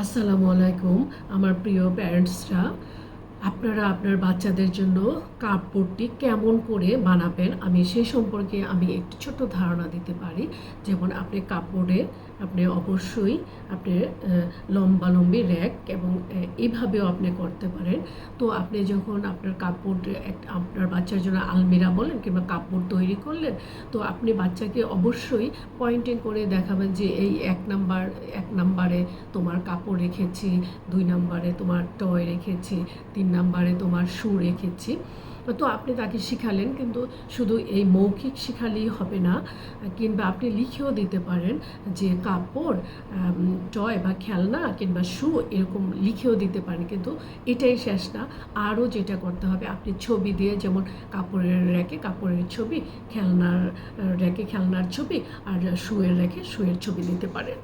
আসসালামু আলাইকুম আমার প্রিয় প্যারেন্টসরা। আপনারা আপনার বাচ্চাদের জন্য কাপড়টি কেমন করে বানাবেন আমি সে সম্পর্কে একটু ছোট ধারণা দিতে পারি। যেমন আপনি কাপড়ে আপনি অবশ্যই আপনি লম্বালম্বি র্যাক এবং এভাবেও আপনি করতে পারেন। তো আপনি যখন আপনার কাপড় আপনার বাচ্চার জন্য আলমিরা বলেন কিংবা কাপড় তৈরি করলেন, তো আপনি বাচ্চাকে অবশ্যই পয়েন্টিং করে দেখাবেন যে এই এক নাম্বারে তোমার কাপড় রেখেছি, 2 নাম্বারে তোমার টয় রেখেছি, 3 নাম্বারে তোমার শু রেখেছি। তো আপনি তাকে শিখালেন, কিন্তু শুধু এই মৌখিক শিখালেই হবে না, কিংবা আপনি লিখেও দিতে পারেন যে কাপড়, টয় বা খেলনা কিংবা শু এরকম লিখেও দিতে পারেন। কিন্তু এটাই শেষ না, আরও যেটা করতে হবে আপনি ছবি দিয়ে, যেমন কাপড়ের র্যাকে কাপড়ের ছবি, খেলনার র্যাকে খেলনার ছবি, আর শুয়ের র্যাকে শুয়ের ছবি দিতে পারেন।